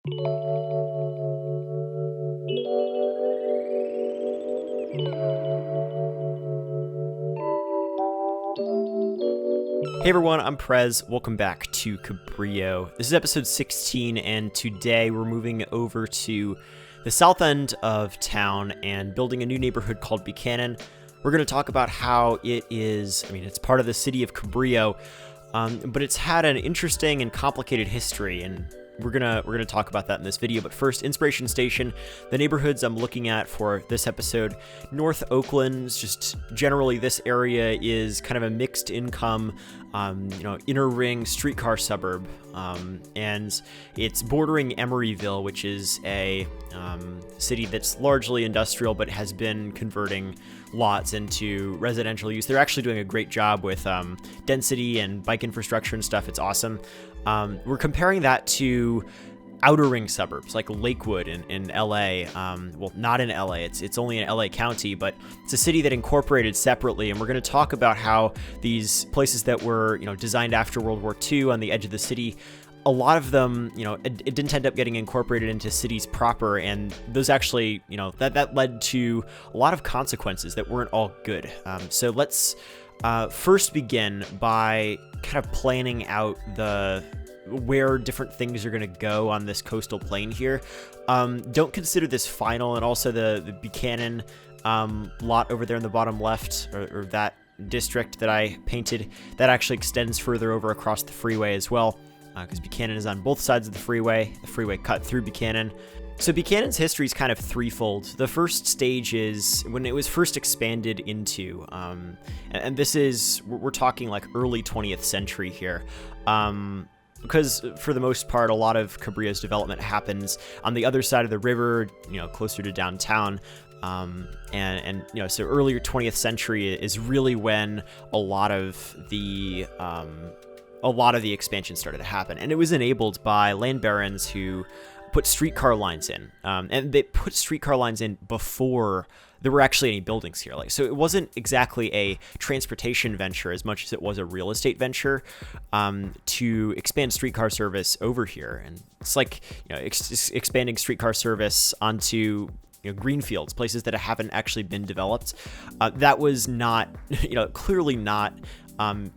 Hey everyone, I'm Prez. Welcome back to Cabrillo. This is episode 16, and today we're moving over to the south end of town and building a new neighborhood called Buchanan. We're going to talk about how it is, it's part of the city of Cabrillo, but it's had an interesting and complicated history, and we're gonna talk about that in this video. But first, Inspiration Station, the neighborhoods I'm looking at for this episode. North Oakland's just generally this area is kind of a mixed income, inner ring streetcar suburb, and it's bordering Emeryville, which is a city that's largely industrial but has been converting lots into residential use. They're actually doing a great job with density and bike infrastructure and stuff. It's awesome. We're comparing that to outer ring suburbs like Lakewood in LA. Well, not in LA, it's only in LA County, but it's a city that incorporated separately. And we're going to talk about how these places that were, designed after World War II on the edge of the city, a lot of them, it didn't end up getting incorporated into cities proper. And those actually, that led to a lot of consequences that weren't all good. So let's first begin by kind of planning out where different things are going to go on this coastal plain here. Don't consider this final, and also the Buchanan lot over there in the bottom left, or that district that I painted, that actually extends further over across the freeway as well, because Buchanan is on both sides of the freeway cut through Buchanan. So Buchanan's history is kind of threefold. The first stage is when it was first expanded into, and this is, we're talking like early 20th century here, because for the most part, a lot of Cabrillo's development happens on the other side of the river, closer to downtown. So earlier 20th century is really when a lot of the expansion started to happen, and it was enabled by land barons who put streetcar lines in, and they put streetcar lines in before there were actually any buildings here. So it wasn't exactly a transportation venture as much as it was a real estate venture, to expand streetcar service over here. And it's like, expanding streetcar service onto greenfields, places that haven't actually been developed. That was not, clearly not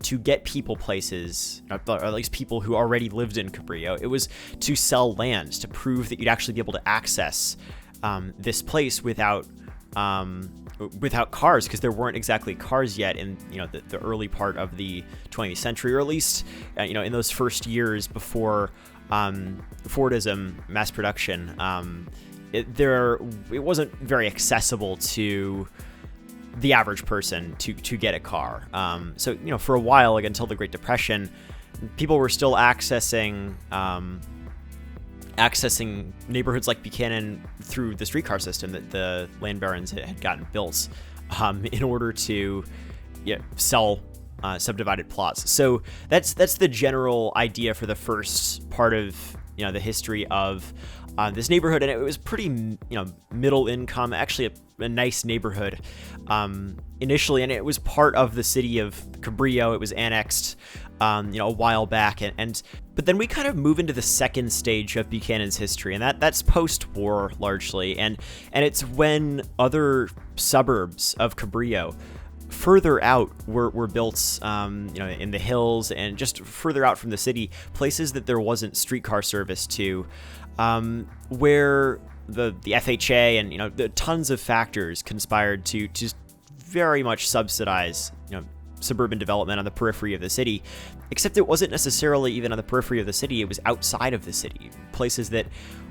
to get people places, or at least people who already lived in Cabrillo. It was to sell land, to prove that you'd actually be able to access this place without cars, because there weren't exactly cars yet in the early part of the 20th century, or at least in those first years before Fordism, mass production. It wasn't very accessible to the average person to get a car. So for a while, like until the Great Depression, people were still accessing neighborhoods like Buchanan through the streetcar system that the land barons had gotten built, in order to sell subdivided plots. So that's the general idea for the first part of the history of this neighborhood, and it was pretty middle income, actually a nice neighborhood initially, and it was part of the city of Cabrillo. It was annexed a while back, but then we kind of move into the second stage of Buchanan's history, and that's post-war largely, and it's when other suburbs of Cabrillo further out were built, in the hills and just further out from the city, places that there wasn't streetcar service to, where the FHA and the tons of factors conspired to just very much subsidize suburban development on the periphery of the city. Except it wasn't necessarily even on the periphery of the city; it was outside of the city, places that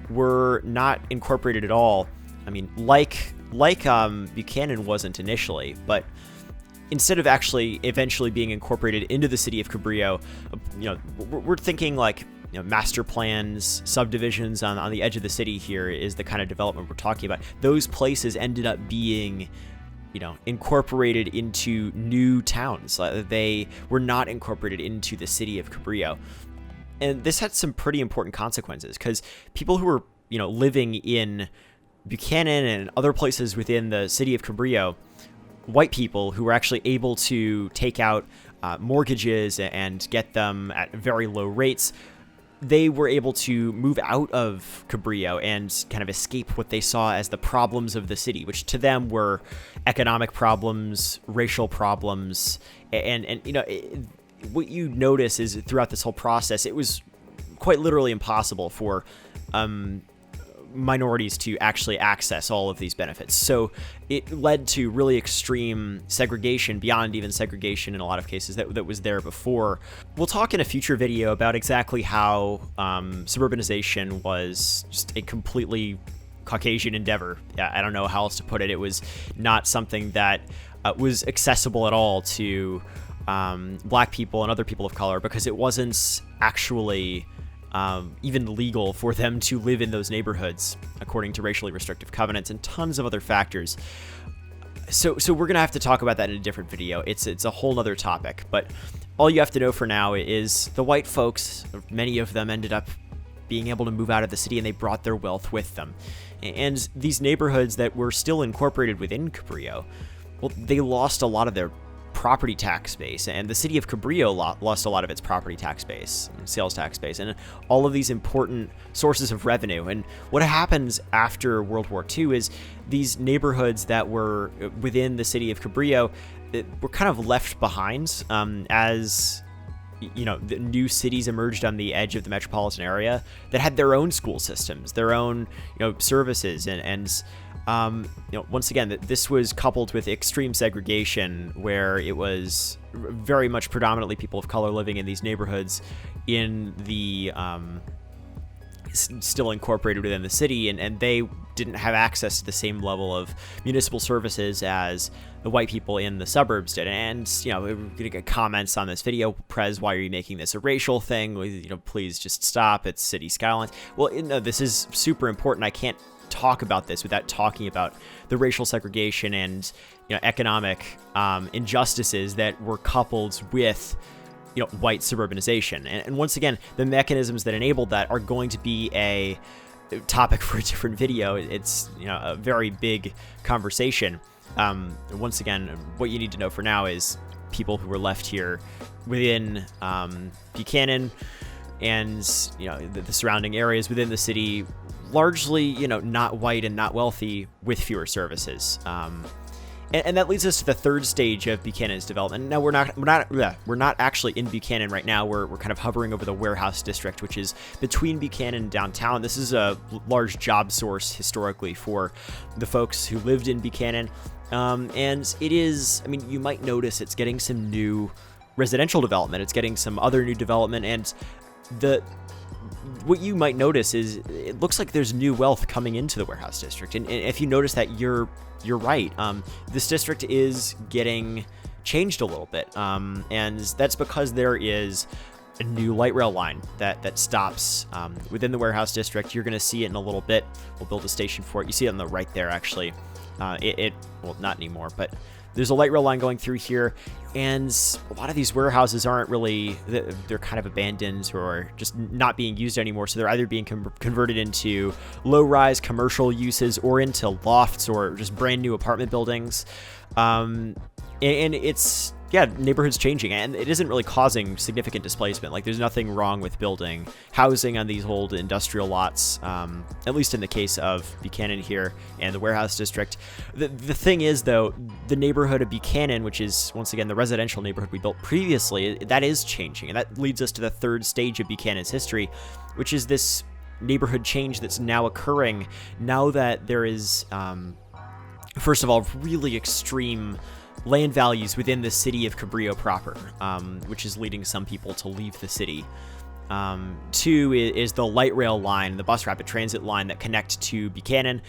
were not incorporated at all. Like Buchanan wasn't initially, but instead of actually eventually being incorporated into the city of Cabrillo, we're thinking like master plans, subdivisions on the edge of the city here is the kind of development we're talking about. Those places ended up being incorporated into new towns. They were not incorporated into the city of Cabrillo. And this had some pretty important consequences, because people who were, living in Buchanan and other places within the city of Cabrillo, white people who were actually able to take out mortgages and get them at very low rates, they were able to move out of Cabrillo and kind of escape what they saw as the problems of the city, which to them were economic problems, racial problems, and what you notice is throughout this whole process, it was quite literally impossible for minorities to actually access all of these benefits. So it led to really extreme segregation, beyond even segregation in a lot of cases that was there before. We'll talk in a future video about exactly how suburbanization was just a completely Caucasian endeavor. I don't know how else to put it. It was not something that was accessible at all to Black people and other people of color, because it wasn't actually even legal for them to live in those neighborhoods, according to racially restrictive covenants and tons of other factors. So we're gonna have to talk about that in a different video. It's a whole nother topic, but all you have to know for now is the white folks, many of them ended up being able to move out of the city, and they brought their wealth with them. And these neighborhoods that were still incorporated within Cabrillo, well, they lost a lot of their property tax base, and the city of Cabrillo lost a lot of its property tax base, sales tax base, and all of these important sources of revenue. And what happens after World War II is these neighborhoods that were within the city of Cabrillo were kind of left behind as the new cities emerged on the edge of the metropolitan area that had their own school systems, their own services, and once again, this was coupled with extreme segregation, where it was very much predominantly people of color living in these neighborhoods in the still incorporated within the city, and they didn't have access to the same level of municipal services as the white people in the suburbs did. And we're gonna get comments on this video. Prez, why are you making this a racial thing? Please just stop. It's city skylines. Well, this is super important. I can't talk about this without talking about the racial segregation and economic injustices that were coupled with white suburbanization. And once again, the mechanisms that enabled that are going to be a topic for a different video. It's a very big conversation. Once again, what you need to know for now is people who were left here within Buchanan and the surrounding areas within the city, largely not white and not wealthy, with fewer services. And that leads us to the third stage of Buchanan's development. Now we're not actually in Buchanan right now. We're kind of hovering over the warehouse district, which is between Buchanan and downtown. This is a large job source historically for the folks who lived in Buchanan. And it is, you might notice it's getting some new residential development. It's getting some other new development, and what you might notice is it looks like there's new wealth coming into the warehouse district. And if you notice that, you're right. This district is getting changed a little bit. And that's because there is a new light rail line that stops within the warehouse district. You're going to see it in a little bit. We'll build a station for it. You see it on the right there, actually. Well, not anymore, but there's a light rail line going through here, and a lot of these warehouses aren't really, they're kind of abandoned or just not being used anymore. So they're either being converted into low-rise commercial uses or into lofts or just brand new apartment buildings. And it's, neighborhoods changing, and it isn't really causing significant displacement. Like, there's nothing wrong with building housing on these old industrial lots, at least in the case of Buchanan here and the warehouse district. The thing is, though, the neighborhood of Buchanan, which is, once again, the residential neighborhood we built previously, that is changing. And that leads us to the third stage of Buchanan's history, which is this neighborhood change that's now occurring now that there is, first of all, really extreme land values within the city of Cabrillo proper, which is leading some people to leave the city. Two is the light rail line, the bus rapid transit line that connects to Buchanan.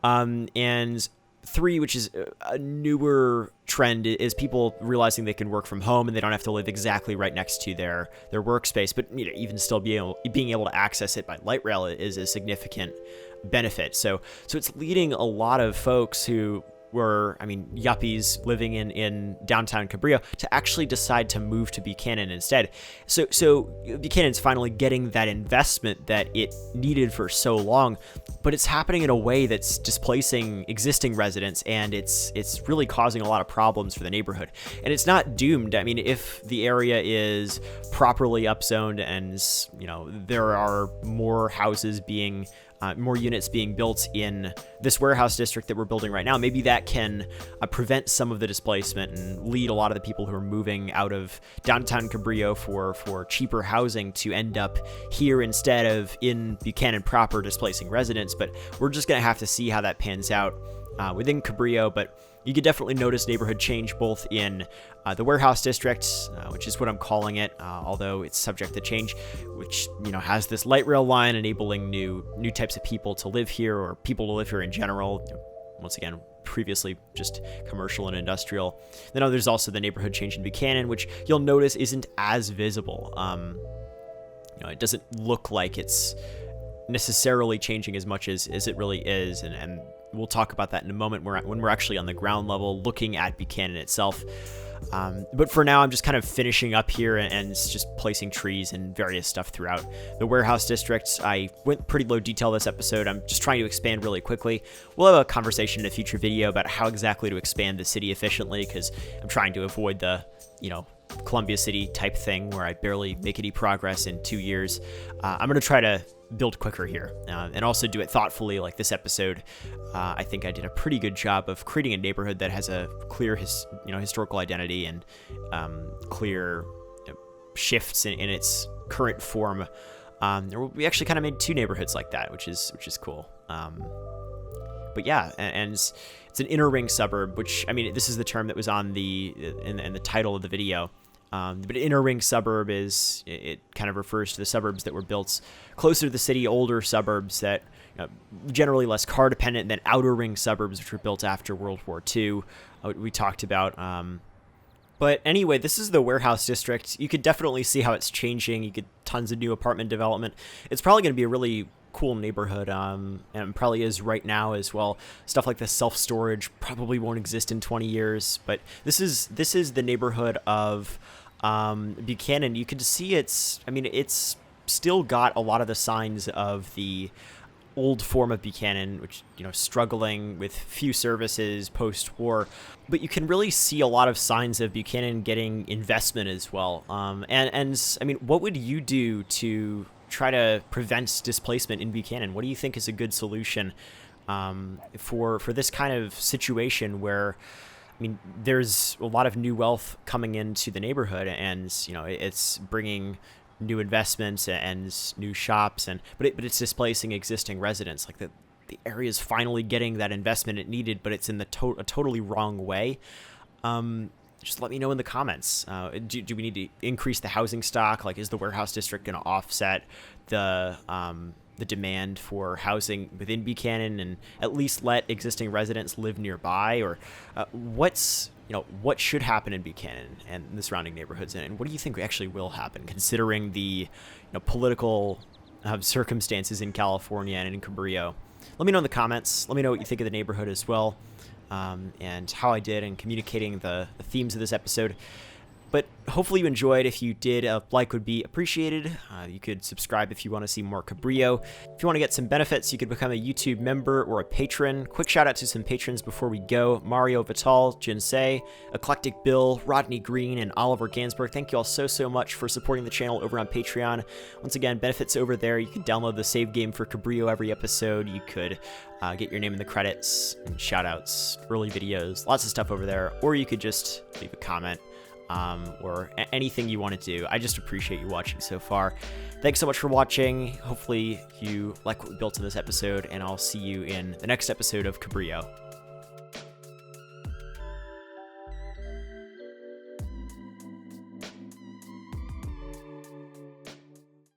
And three, which is a newer trend, is people realizing they can work from home and they don't have to live exactly right next to their workspace, but even still being able to access it by light rail is a significant benefit. So it's leading a lot of folks who were, yuppies living in downtown Cabrillo, to actually decide to move to Buchanan instead. So Buchanan's finally getting that investment that it needed for so long, but it's happening in a way that's displacing existing residents, and it's really causing a lot of problems for the neighborhood. And it's not doomed. If the area is properly upzoned and, there are more houses being more units being built in this warehouse district that we're building right now, maybe that can prevent some of the displacement and lead a lot of the people who are moving out of downtown Cabrillo for cheaper housing to end up here instead of in Buchanan proper, displacing residents. But we're just going to have to see how that pans out within Cabrillo. But you could definitely notice neighborhood change both in the warehouse district, which is what I'm calling it, although it's subject to change, which has this light rail line enabling new types of people to live here, or people to live here in general. Once again, previously just commercial and industrial. Then there's also the neighborhood change in Buchanan, which you'll notice isn't as visible. It doesn't look like it's necessarily changing as much as it really is, and we'll talk about that in a moment when we're actually on the ground level looking at Buchanan itself. But for now, I'm just kind of finishing up here and just placing trees and various stuff throughout the warehouse district. I went pretty low detail this episode. I'm just trying to expand really quickly. We'll have a conversation in a future video about how exactly to expand the city efficiently, because I'm trying to avoid the, Columbia City type thing where I barely make any progress in 2 years. I'm going to try to build quicker here, and also do it thoughtfully. Like this episode, I think I did a pretty good job of creating a neighborhood that has a clear historical identity and clear shifts in its current form. We actually kind of made 2 neighborhoods like that, which is cool. But yeah, and it's an inner ring suburb, which, this is the term that was on in the title of the video. But inner ring suburb it kind of refers to the suburbs that were built closer to the city, older suburbs that generally less car dependent than outer ring suburbs, which were built after World War II. We talked about. But anyway, this is the warehouse district. You could definitely see how it's changing. You get tons of new apartment development. It's probably going to be a really cool neighborhood, and probably is right now as well. Stuff like the self-storage probably won't exist in 20 years, but this is the neighborhood of Buchanan. You could see it's still got a lot of the signs of the old form of Buchanan, which, struggling with few services post-war, but you can really see a lot of signs of Buchanan getting investment as well. And what would you do to try to prevent displacement in Buchanan? What do you think is a good solution for this kind of situation where, there's a lot of new wealth coming into the neighborhood, and it's bringing new investments and new shops, but it's displacing existing residents. Like the area is finally getting that investment it needed, but it's in a totally wrong way. Just let me know in the comments. Do we need to increase the housing stock? Like, is the warehouse district going to offset the demand for housing within Buchanan and at least let existing residents live nearby? Or what should happen in Buchanan and the surrounding neighborhoods? And what do you think actually will happen, considering the political circumstances in California and in Cabrillo? Let me know in the comments. Let me know what you think of the neighborhood as well. And how I did in communicating the themes of this episode. But hopefully you enjoyed. If you did, a like would be appreciated. You could subscribe if you want to see more Cabrillo. If you want to get some benefits, you could become a YouTube member or a patron. Quick shout out to some patrons before we go: Mario Vital, Jinsei, Eclectic Bill, Rodney Green, and Oliver Gansberg. Thank you all so much for supporting the channel over on Patreon. Once again, benefits over there. You can download the save game for Cabrillo every episode. You could get your name in the credits and shout outs, early videos, lots of stuff over there. Or you could just leave a comment. Or anything you want to do. I just appreciate you watching so far. Thanks so much for watching. Hopefully you like what we built in this episode, and I'll see you in the next episode of Cabrillo.